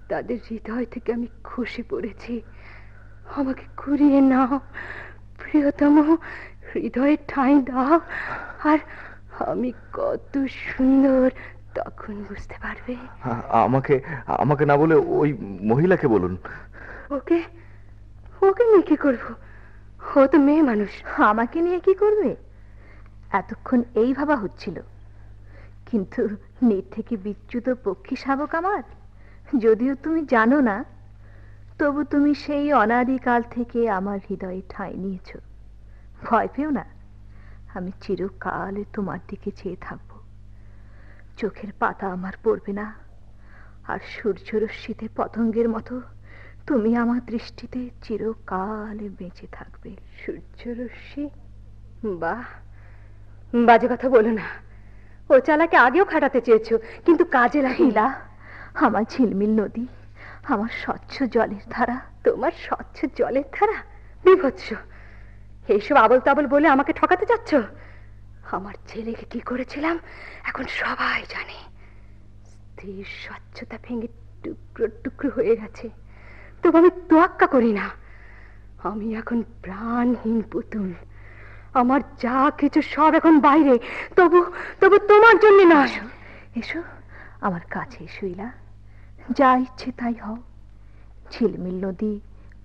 A: তাদের হৃদয় থেকে আমি খসে পড়েছি। আমাকে কুড়িয়ে নাও প্রিয়তম, হৃদয়ে ঠাঁই দাও, আর আমি কত সুন্দর তখন বুঝতে পারবে।
B: আমাকে আমাকে না বলে ওই মহিলাকে বলুন।
A: ওকে ওকে নিয়ে কি করবো? ও তো মেয়ে মানুষ।
E: আমাকে নিয়ে কি করবে? এতক্ষণ এই ভাবা হচ্ছিল, কিন্তু নেট থেকে বিচ্যুত পক্ষী শাবক আমার। যদিও তুমি জানো না, তবু তুমি সেই অনাদিকাল থেকে আমার হৃদয়ে ঠাঁই নিয়েছ। ভয় পেও না, আমি চিরকাল তোমার দিকে চেয়ে থাকবো। চোখের পাতা আমার পড়বে না, আর সূর্যরশ্মিতে পতঙ্গের মতো তুমি আমার দৃষ্টিতে চিরকাল বেঁচে থাকবে।
A: সূর্যরশ্মি? বাহ, বাজে কথা বলো না। ও চালাকে আগেও খাটাতে চেয়েছো, কিন্তু কাজে
E: হিলা, আমার ঝিলমিল নদী, আমার স্বচ্ছ জলের ধারা।
A: তোমার স্বচ্ছ জলের ধারা? বিভৎস! এইসব আবল তাবল বলে আমাকে ঠকাতে চাচ্ছ? আমার ছেলেকে কি করেছিলাম এখন সবাই জানে। স্থির স্বচ্ছতা ভেঙে টুকরো টুকরো হয়ে গেছে, তবু আমি তোয়াক্কা করি না। আমি এখন প্রাণহীন পুতুল। আমার যা কিছু সব এখন বাইরে, তবু তবু তোমার জন্য না।
E: এসো আমার কাছে এসো ইলা, যা ইচ্ছে তাই হও। ঝিলমিল নদী,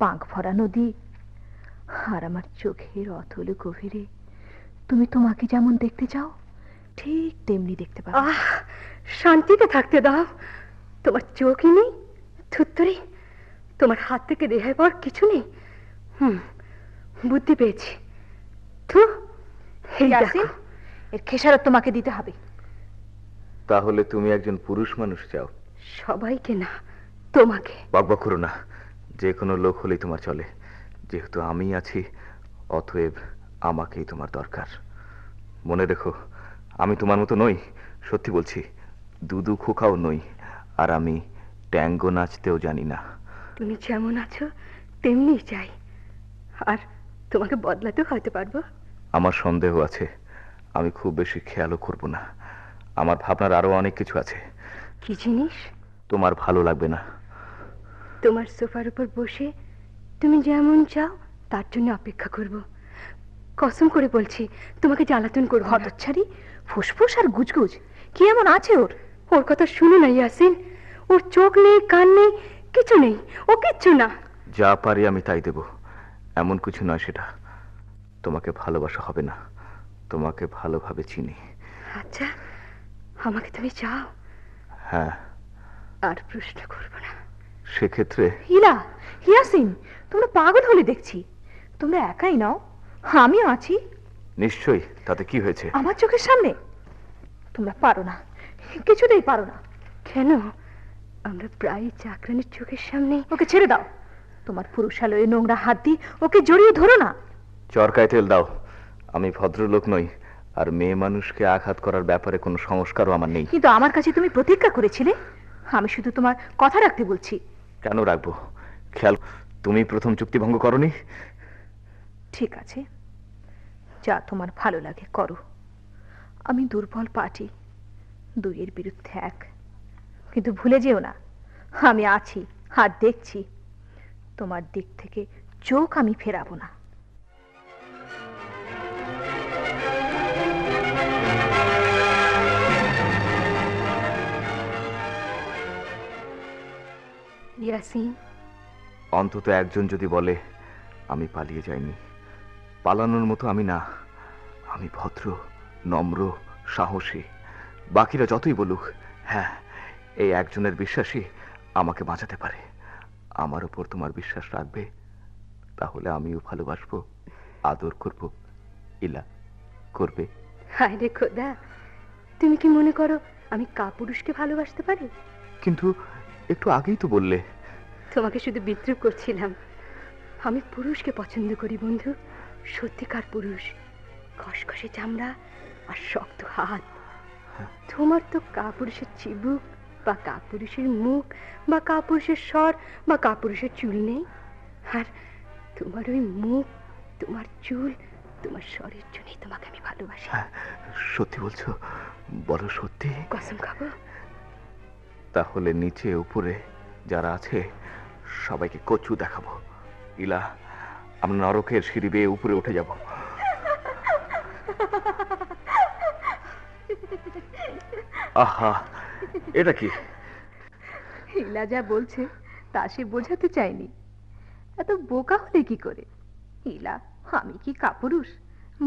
E: পাঁক ভরা নদী, আর আমার চোখের অতল গভীরে তুমি তোমাকে যেমন দেখতে চাও, ঠিক তেমনি দেখতে পাবে।
A: আহ, শান্তিতে থাকতে দাও। তোমার চোখই নেই, থুত্তরি। তোমার হাত থেকে রেহাই পাওয়ার কিছু নেই। বুদ্ধি পেয়েছি। থু, এই দেখো।
E: এর খেসারত তোমাকে দিতে হবে।
B: তাহলে তুমি একজন পুরুষ মানুষ চাও?
A: সবাইকে না, তোমাকে।
B: বকবক করো না, যে কোনো লোক হলেই তোমার চলে। যেহেতু আমি আছি, অতএব আমাকেই তোমার দরকার। মনে রেখো, আমি তোমার মতো নই, সত্যি বলছি। দুদু খোকাও নই, আর আমি ট্যাঙ্গো নাচতেও জানি না।
A: তুমি যেমন আছো তেমনি চাই, আর তোমাকে বদলাতেও হয়তো পারবো।
B: আমার সন্দেহ আছে, আমি খুব বেশি খেয়ালও করব না। আমার ভাবনার আরো অনেক কিছু আছে।
A: কি জিনিস?
B: তোমার ভালো লাগবে না।
A: তোমার সোফার উপর বসে তুমি যেমন চাও তার জন্য অপেক্ষা করব। কসম করে বলছি তোমাকে জ্বালাতন করবো না।
E: হতচ্ছাড়ি, ফুসফুস আর গুজগুজ, কি এমন আছে ওর?
A: ওর কথা শুনো না ইয়াসিন, ওর চোখ নেই, কান নেই, কিছু নেই, ও কিচ্ছু না।
B: যা পারি আমি তাই দেব, এমন কিছু নয় সেটা। তোমাকে ভালোবাসা হবে না, তোমাকে ভালোভাবে চিনি।
A: আচ্ছা, আমাকে তুমি চাও?
B: হ্যাঁ।
A: আর প্রশ্ন করবো না।
B: সেক্ষেত্রে
E: ইলা, ইয়াসিন, তোমরা পাগল হলে দেখছি। তোমরা একাই নাও, আমিও আছি।
B: নিশ্চয়ই, তাতে কি হয়েছে?
E: আমার চোখের সামনে তোমরা পারো না, কিছুতেই পারো না।
A: কেন? আমরা প্রায় চাকরানির চোখের সামনে।
E: ওকে ছেড়ে দাও, তোমার পুরুষালয়ে নোংরা হাত দিয়ে ওকে জড়িয়ে ধরো না।
B: চরকায় তেল দাও। আমি ভদ্রলোক নই, আর মেয়ে মানুষকে আঘাত করার ব্যাপারে কোনো সংস্কারও আমার নেই।
E: কিন্তু আমার কাছে তুমি প্রতিজ্ঞা করেছিলে, আমি শুধু তোমার কথা রাখতে বলছি।
B: কেন রাখবো? খেয়াল, তুমি প্রথম চুক্তি ভঙ্গ করনি।
E: ঠিক আছে, যা তোমার ভালো লাগে করো। আমি দুর্বল পার্টি, দুইয়ের বিরুদ্ধে এক। কিন্তু ভুলে যেও না, আমি আছি আর দেখছি। তোমার দিক থেকে চোখ আমি ফেরাবো না।
A: ইয়াসিন,
B: অন্তত একজন যদি বলে আমি পালিয়ে যাইনি, পালানোর মতো আমি না। আমি ভদ্র, নম্র, সাহসী। বাকিরা যতই বলুক, হ্যাঁ, এই একজনের বিশ্বাসই আমাকে বাঁচাতে পারে। আমার উপর তোমার বিশ্বাস রাখবে, তাহলে আমিও ভালোবাসবো, আদর করব। ইলা, করবে?
A: হায় রে খোদা, তুমি কি মনে করো আমি কাপুরুষকে ভালোবাসতে পারি?
B: কিন্তু একটু আগেই তো বললে।
A: তোমাকে শুধু বিদ্রুপ করছিলাম। আমি পুরুষকে পছন্দ করি বন্ধু, সত্যিকার পুরুষ, খসখসে চামড়া আর শক্ত হাত। তোমার তো কাপুরুষের চিবুক বা কাপুরুষের মুখ বা কাপুরুষের স্বর বা কাপুরুষের চুল নেই। আর তোমার ওই মুখ, তোমার চুল, তোমার স্বরের জন্যই তোমাকে আমি ভালোবাসি।
B: সত্যি বলছো? বলো সত্যি?
A: কসম খাবো।
B: তাহলে নিচে উপরে যারা আছে সবাইকে কচু দেখাবো। ইলা, আমরা নরকের সিঁড়ি বেয়ে উপরে উঠে যাব। আহা, এটা কি?
E: ইলা যা বলছে তা সে বোঝাতে চায়নি। এত বোকা হলে কি করে? ইলা, আমি কি কাপুরুষ?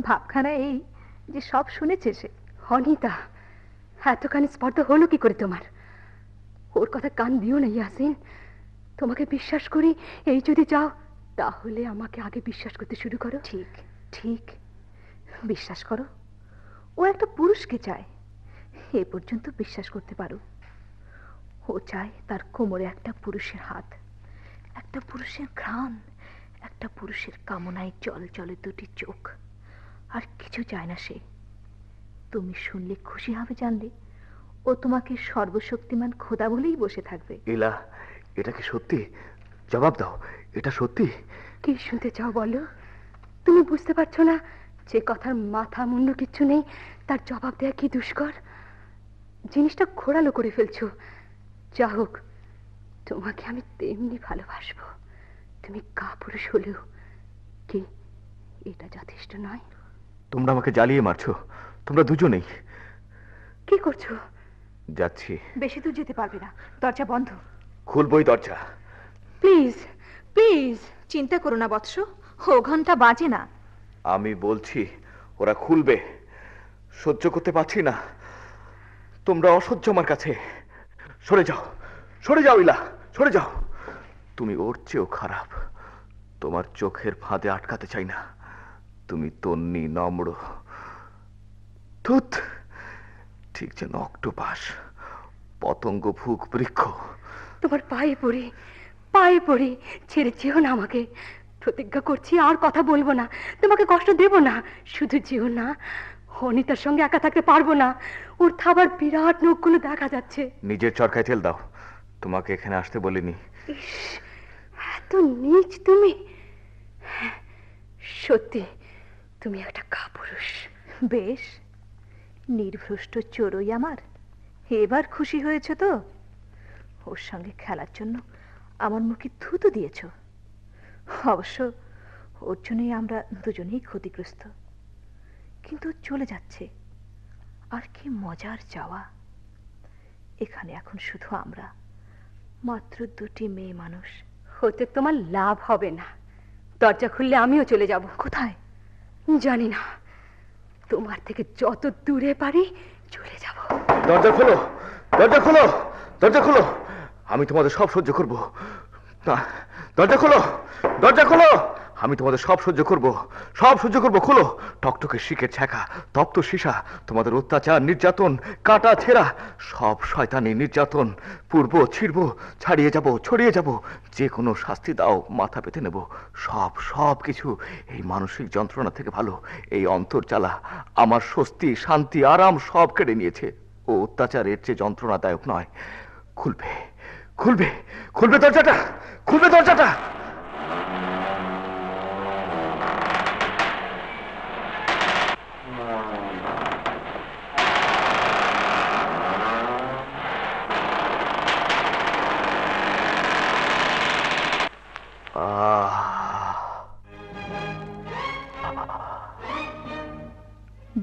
E: ভাবখানা এই যে সব শুনেছে সে।
A: অনিতা, এতখানি স্পর্ধা হলো কি করে তোমার? ওর কথা কান দিও না ইয়াসিন। তোমাকে বিশ্বাস করি, এই যদি চাও তাহলে আমাকে আগে বিশ্বাস করতে শুরু করো।
E: ঠিক ঠিক, বিশ্বাস করো। ও একটা পুরুষকে চায়, এ পর্যন্ত বিশ্বাস করতে পারো। ও চায় তার কোমরে একটা পুরুষের হাত, একটা পুরুষের ঘ্রাণ, একটা পুরুষের কামনায় জল জলে দুটি চোখ। আর কিছু চায় না সে। তুমি শুনলে খুশি হবে জানলে ও তোমাকে সর্বশক্তিমান খোদা বলেই বসে থাকবে।
B: ইলা, এটা কি সত্যি? জবাব দাও, এটা সত্যি?
A: কি শুনতে চাও বলো? তুমি বুঝতে পারছো না যে কথার মাথা মুন্ডু কিচ্ছু নেই, তার জবাব দেয়া কি দুষ্কর? জিনিসটা ঘোরালো করে ফেলছো। যা হোক, তোমাকে আমি তেমনি ভালোবাসবো, তুমি কাপুরুষ হলেও। কি এটা যথেষ্ট নয়?
B: তোমরা আমাকে জ্বালিয়ে মারছো, তোমরা দুজনেই।
A: কি করছো?
B: যাচ্ছি।
E: বেশি দূর যেতে পারবে না, দরজা বন্ধ।
B: খুলবই দরজা।
A: Please please.
E: চিন্তা করো না বৎস, ও ঘন্টা বাজে না।
B: আমি বলছি ওরা খুলবে। সহ্য করতে পারছি না, তোমরা অসহ্য আমার কাছে। সরে যাও, সরে যাও ইলা, সরে যাও। তুমি ওর চেয়েও খারাপ। তোমার চোখের ফাঁদে আটকাতে চাই না। তুমি তন্নি, নম্র, ধুত, ঠিক যেন অক্টোপাস, পতঙ্গ, ভুক, বৃক্ষ।
A: তোমার পায়ে পড়ি, পায়ে পড়ি, ছেড়ে যেও না আমাকে। প্রতিজ্ঞা করছি আর কথা বলবো না, তোমাকে কষ্ট দেব না। শুধু যেও না, অনিতার সঙ্গে একা থাকতে পারবো না। ওর থাবার বিরাট নখগুলো দেখা যাচ্ছে।
B: নিজের চরকায় তেল দাও, তোমাকে এখানে আসতে বলিনি।
A: ইস, এত নীচ তুমি! হ্যাঁ, সত্যি তুমি একটা কাপুরুষ।
E: বেশ, নির্ভ্রষ্ট চোরই আমার। এবার খুশি হয়েছে তো? ওর সঙ্গে খেলার জন্য আমার মুখে থুতু দিয়েছ। অবশ্য ওর জন্যই আমরা দুজনেই ক্ষতিগ্রস্ত। কিন্তু চলে যাচ্ছে। আর কি মজার যাওয়া। এখানে এখন শুধু আমরা, মাত্র দুটি মেয়ে মানুষ।
A: হতে তোমার লাভ হবে না। দরজা খুললে আমিও চলে যাব।
E: কোথায়
A: জানি না, তোমার থেকে যত দূরে পারি চলে যাব।
B: দরজা খোলো, দরজা খোলো, দরজা খোলো। আমি তোমাদের সব সহ্য করব। না, দরজা খোলো, দরজা খোলো। আমি তোমাদের সব সহ্য করব, সব সহ্য করব। খোলো। টকটকে শিকের ছ্যাঁকা, তপ্ত সীসা, তোমাদের অত্যাচার, নির্যাতন, কাটা ছেঁড়া, সব শয়তানি নির্যাতন পূর্ব ছিড়ব, ছাড়িয়ে যাব, ছড়িয়ে যাব। যে কোনো শাস্তি দাও, মাথা পেতে নেব। সব সব কিছু। এই মানসিক যন্ত্রণা থেকে ভালো এই অন্তর্জালা আমার স্বস্তি, শান্তি, আরাম সব কেড়ে নিয়েছে। ও অত্যাচারের চেয়ে যন্ত্রণাদায়ক নয়। খুলবে, খুলবে, খুলবে দরজাটা, খুলবে দরজাটা।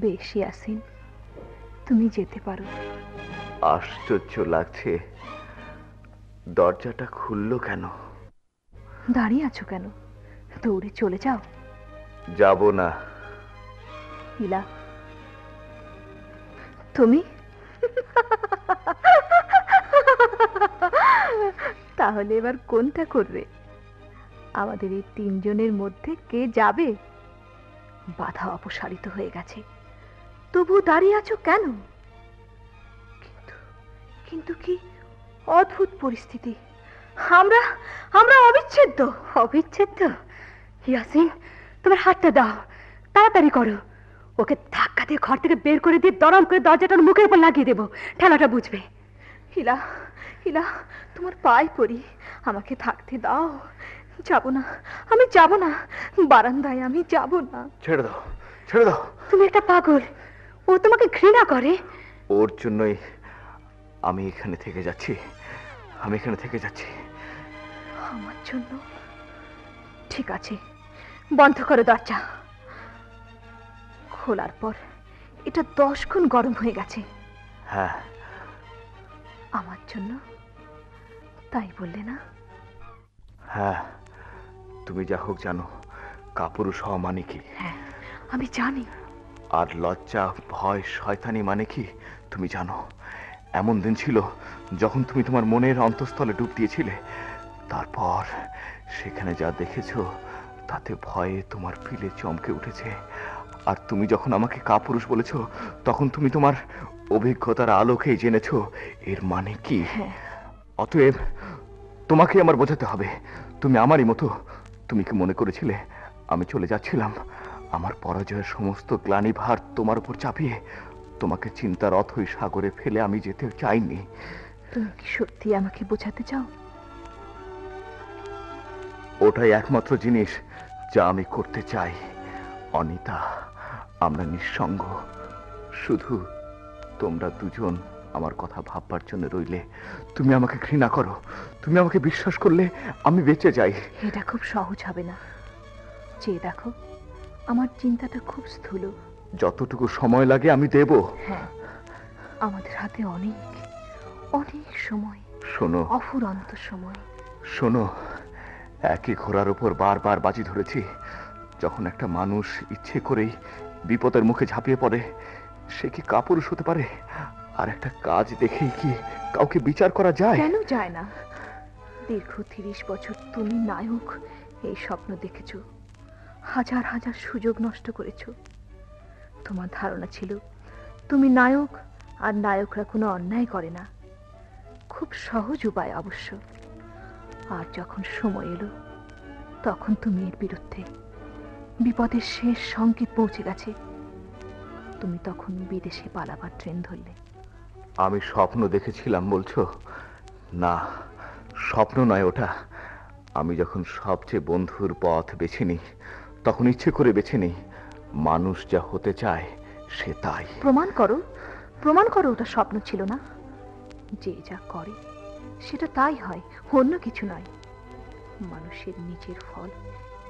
E: বেশ ইয়াসিন, তুমি যেতে পারো।
B: আশ্চর্য লাগছে, দরজাটা খুললো কেন?
E: দাঁড়িয়ে আছো কেন? দৌড়ে চলে যাও।
B: যাব না।
E: ইলা, তুমি? তাহলে এবার কোনটা করবে? আমাদের এই তিনজনের মধ্যে কে যাবে? বাধা অপসারিত হয়ে গেছে, তবু দাঁড়িয়ে আছো কেন? কিন্তু কিন্তু কি অদ্ভুত পরিস্থিতি। আমরা আমরা অবিচ্ছেদ্য।
A: অবিচ্ছেদ্য? ইয়াসিন, তোমার হাতটা দাও, তাড়াতাড়ি করো। ওকে ধাক্কা দিয়ে ঘর থেকে বের করে দিয়ে দরম করে দরজাটার মুখের উপর লাগিয়ে দেবো। ঠেলাটা বুঝবে।
E: হিলা, হিলা, তোমার পায়ে পড়ি, আমাকে থাকতে দাও। যাব না, আমি যাব না, বারান্দায় আমি যাব না।
B: ছেড়ে দাও, ছেড়ে দাও।
A: তুমি একটা পাগল। ও তোমাকে ঘৃণা করে।
B: ওর জন্যই আমি এখানে থেকে যাচ্ছি, আমি এখানে থেকে যাচ্ছি।
E: আমার জন্য? ঠিক আছে, বন্ধ করো দরজা। খোলার পর এটা 10 গুণ গরম হয়ে গেছে।
B: হ্যাঁ।
E: আমার জন্য, তাই বললে না?
B: হ্যাঁ, তুমি যা হোক জানো কাপুরুষ হওয়া মানে কি।
E: হ্যাঁ, আমি জানি।
B: আর লজ্জা, ভয়, শয়তানি মানে কি তুমি জানো। এমন দিন ছিল যখন তুমি তোমার মনের অন্তঃস্থলে ডুব দিয়েছিলে। তারপর সেখানে যা দেখেছো তাতে ভয়ে তোমার পিলে চমকে উঠেছে। আর তুমি যখন আমাকে কাপুরুষ বলেছো, তখন তুমি তোমার অভিজ্ঞতার আলোকেই জেনেছো এর মানে কি। অতএব তোমাকে আমার বোঝাতে হবে, তুমি আমারই মতো। তুমি কি মনে করেছিলে আমি চলে যাচ্ছিলাম আমার পরাজয়ের সমস্ত গ্লানি ভার তোমার উপর চাপিয়ে? তোমাকে চিন্তার অথই সাগরে ফেলে আমি যেতে চাইনি।
E: তুমি কি সত্যি আমাকে বোঝাতে চাও?
B: ওটাই একমাত্র জিনিস যা আমি করতে চাই। অনিতা, আমরা নিঃসঙ্গ, শুধু তোমরা দুজন আমার কথা ভাববার জন্য রইলে। তুমি আমাকে ঘৃণা করো, তুমি আমাকে বিশ্বাস করলে আমি বেঁচে যাই।
E: এটা খুব সহজ হবে না। চেয়ে দেখো, আমার চিন্তাটা খুব স্থূল।
B: যতটুকু সময় লাগে আমি দেব।
E: হ্যাঁ, আমাদের হাতে অনেক অনেক সময়,
B: শোনো,
E: অফুরন্ত সময়।
B: শোনো, একই ঘোড়ার উপর বারবার বাজি ধরেছি। যখন একটা মানুষ ইচ্ছে করেই বিপদের মুখে ঝাঁপিয়ে পড়ে, সে কি কাপুরুষ হতে পারে? আর একটা কাজ দেখেই কি কাউকে বিচার করা যায়?
E: কেন যায় না? দীর্ঘ 30 বছর তুমি নায়ক এই স্বপ্ন দেখেছ, হাজার হাজার সুযোগ নষ্ট করেছ। তোমার ধারণা ছিল তুমি নায়ক, আর নায়করা কোনো অন্যায় করে না। খুব সহজ উপায় অবশ্য। আর যখন সময় এলো, তখন তুমি এর বিরুদ্ধে। বিপদের শেষ সংকেত পৌঁছে গেছে, তুমি তখন বিদেশে পালাবার ট্রেন ধরলে।
B: আমি স্বপ্ন দেখেছিলাম বলছো? না, স্বপ্ন নয় ওটা। আমি যখন সবচেয়ে বন্ধুর পথ বেছে নিই, তখন ইচ্ছে করে বেছে নিই। মানুষ যা হতে চায় সে তাই।
E: প্রমাণ করো, প্রমাণ করো ওটা স্বপ্ন ছিল না। যে যা করে সেটা তাই হয়, অন্য কিছু নয়। মানুষের নিজের ফল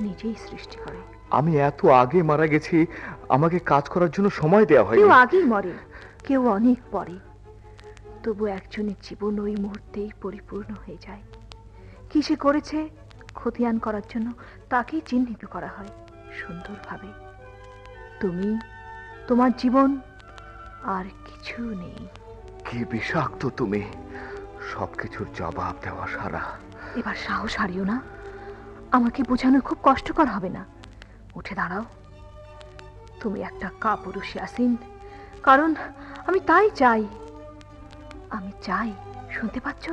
E: নিজেই সৃষ্টি করে।
B: আমি এত আগে মারা গেছি, আমাকে কাজ করার জন্য সময় দেওয়া হয়।
E: কেউ আগেই মরে, কেউ অনেক পরে, তবু একজনের জীবন ওই মুহূর্তেই পরিপূর্ণ হয়ে যায়। কি সে করেছে খতিয়ান করার জন্য তাকেই চিহ্নিত করা হয় সুন্দরভাবে। তুমি, তোমার জীবন, আর কিছু নেই।
B: কি বিষাক্ত তুমি, সবকিছুর জবাব দেওয়া সারা।
E: এবার সাহস হারিও না, আমাকে বোঝানো খুব কষ্টকর হবে না। উঠে দাঁড়াও, তুমি একটা কাপুরুষ ইয়াসিন, কারণ আমি তাই চাই। আমি চাই, শুনতে পাচ্ছ?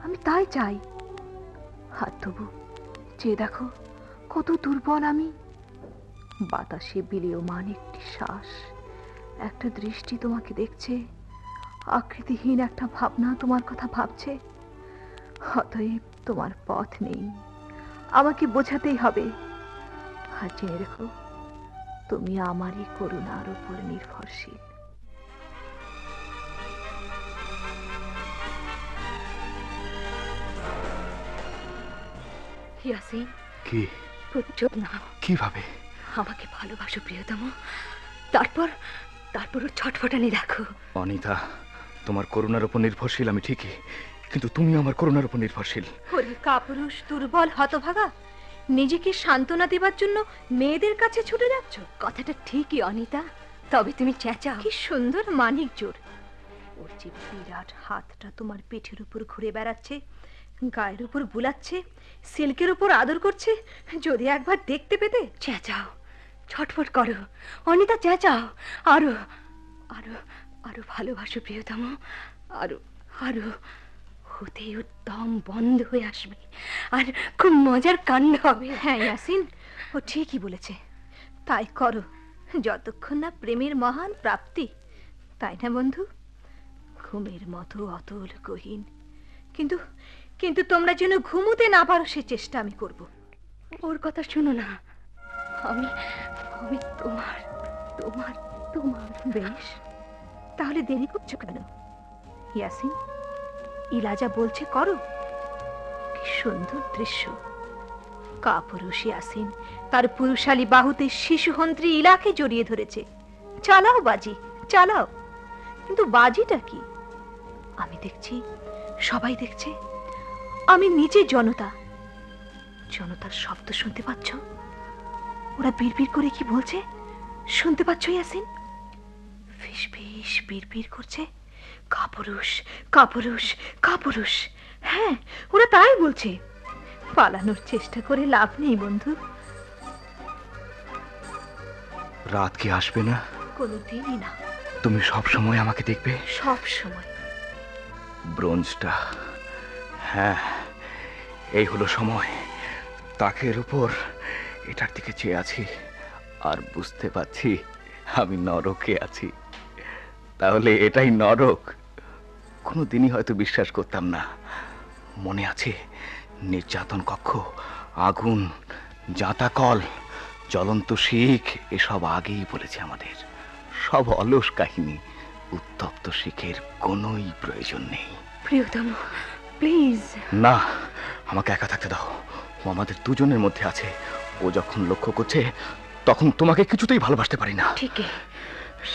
E: আমি তাই চাই। আর তবু চেয়ে দেখো কত দুর্বল আমি। বাতাসে বিলীয়মান একটি শ্বাস, একটা দৃষ্টি তোমাকে দেখছে, আকৃতিহীন একটা ভাবনা তোমার কথা ভাবছে। অতএব তোমার পথ নেই, আমাকে বোঝাতেই হবে। আর জেনে রেখো, তুমি আমারই করুণার উপর নির্ভরশীল।
A: ইয়াসিন,
B: কি?
A: প্রচুর নাও।
B: কিভাবে?
A: আমাকে ভালোবাসো প্রিয়তম, তারপর তারপর ওর ছটফটানি দেখো।
B: অনিতা, তোমার করুণার উপর নির্ভরশীল আমি ঠিকই, কিন্তু তুমি আমার করুণার উপর নির্ভরশীল।
E: ওরে কাপুরুষ, দুর্বল, হতভাগা, নিজেকে সান্ত্বনা দেবার জন্য মেয়েদের কাছে ছুটে যাচ্ছ।
A: কথাটা ঠিকই অনিতা, তবে তুমি চেঁচাও।
E: কি সুন্দর মানিক জোর। ওর যে বিরাট হাতটা তোমার পিঠের উপর ঘুরে বেড়াচ্ছে, গায়ের উপর বুলাচ্ছে, সিল্কের উপর আদর করছে, যদি একবার দেখতে পেতে।
A: চেঁচাও, ছটফট করো অনিতা, চেঁচাও। আরো আরো আরো ভালোবাসো প্রিয়তম, আরো আরো। হতেই ওর দম বন্ধ হয়ে আসবে, আর খুব মজার কাণ্ড হবে।
E: হ্যাঁ ইয়াসিন, ও ঠিকই বলেছে, তাই করো, যতক্ষণ না প্রেমের মহান প্রাপ্তি, তাই না বন্ধু? ঘুমের মতো অতল গহীন, কিন্তু কিন্তু তোমরা যেন ঘুমোতে না পারো সে চেষ্টা আমি করব।
A: ওর কথা শুনো না, আমি আমি তোমার তোমার তোমার।
E: বেশ, তাহলে দেরি করছো কেন? ইয়াসিন, ইলাজা বলছে করো। কি সুন্দর দৃশ্য। কাপুরুষ ইয়াসিন তার পুরুষালী বাহুতে শিশুহন্ত্রী ইলাকে জড়িয়ে ধরেছে। চালাও বাজি, চালাও। কিন্তু বাজিটা কি? আমি দেখছি, সবাই দেখছে। আমি নিচে জনতা, জনতার শব্দ শুনতে পাচ্ছ? ওরা বিড়বিড় করে কি বলছে শুনতে পাচ্ছ ইয়াসিন? ফিস ফিস বিড়বিড় করছে, কাপুরুষ কাপুরুষ কাপুরুষ। হ্যাঁ, ওরা তাই বলছে। পালানোর চেষ্টা করে লাভ নেই বন্ধু।
B: রাত কি আসবে না?
E: কোনোদিনই না।
B: তুমি সব সময় আমাকে দেখবে?
E: সব সময়।
B: ব্রোঞ্জটা, হ্যাঁ, এই হলো সময়। তাকের উপর এটার দিকে চেয়ে আছি, আর বুঝতে পারছি আমি নরকে আছি। তাহলে এটাই নরক? কোনোদিনই হয়তো বিশ্বাস করতাম না। মনে আছে, নির্যাতন কক্ষ, আগুন, জাঁতাকল, জ্বলন্ত শিখ, এসব আগেই বলেছে আমাদের। সব অলস কাহিনী, উত্তপ্ত শিখের কোনোই প্রয়োজন নেই।
A: প্রিয়তম প্লিজ।
B: না, আমাকে একা থাকতে দাও। ও আমাদের দুজনের মধ্যে আছে। ও যখন লক্ষ্য করছে, তখন তোমাকে কিছুতেই ভালোবাসতে পারি না।
A: ঠিকই,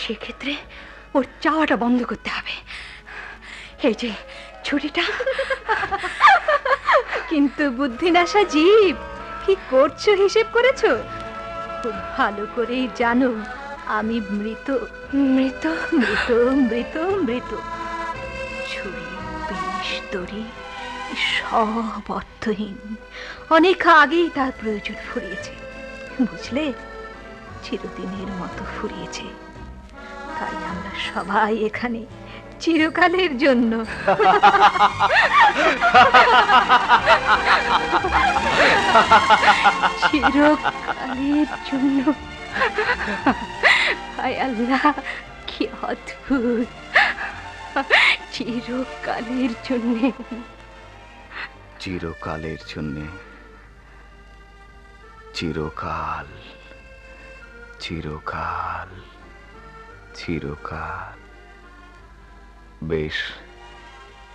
A: সেক্ষেত্রে ওর চাওয়াটা বন্ধ করতে হবে। এই যে ছুরিটা।
E: কিন্তু বুদ্ধিনাশা জীব, কি করছো হিসেব করেছো? খুব ভালো করেই জানো আমি মৃত।
A: মৃত?
E: মৃত মৃত মৃত। ছুরি, বিষ, দড়ি সব অর্থহীন। অনেক আগেই তার প্রয়োজন ফুরিয়েছে, বুঝলে? চিরদিনের মতো ফুরিয়েছে। তাই আমরা সবাই এখানে চিরকালের জন্য।
A: চিরকালের জন্য। হায় আল্লাহ, কি অদ্ভুত! চিরকালের জন্যে।
B: চিরকালের জন্যে। চিরকাল, চিরকাল, চিরকাল। বেশ,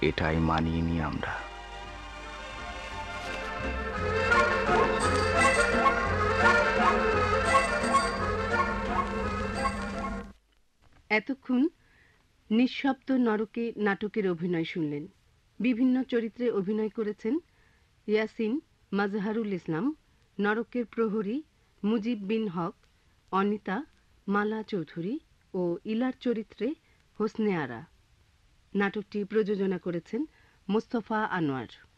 B: এটাই মানিয়ে নি আমরা।
F: এতক্ষণ নিঃশব্দ নরকে নাটকের অভিনয় শুনলেন। বিভিন্ন চরিত্রে অভিনয় করেছেন ইয়াসিন মাজহারুল ইসলাম, নরকের প্রহরী মুজিব বিন হক, অনিতা, মালা চৌধুরী ও ইলার চরিত্রে হোসনে আরা। নাটকটি প্রযোজনা করেছেন মোস্তফা আনোয়ার।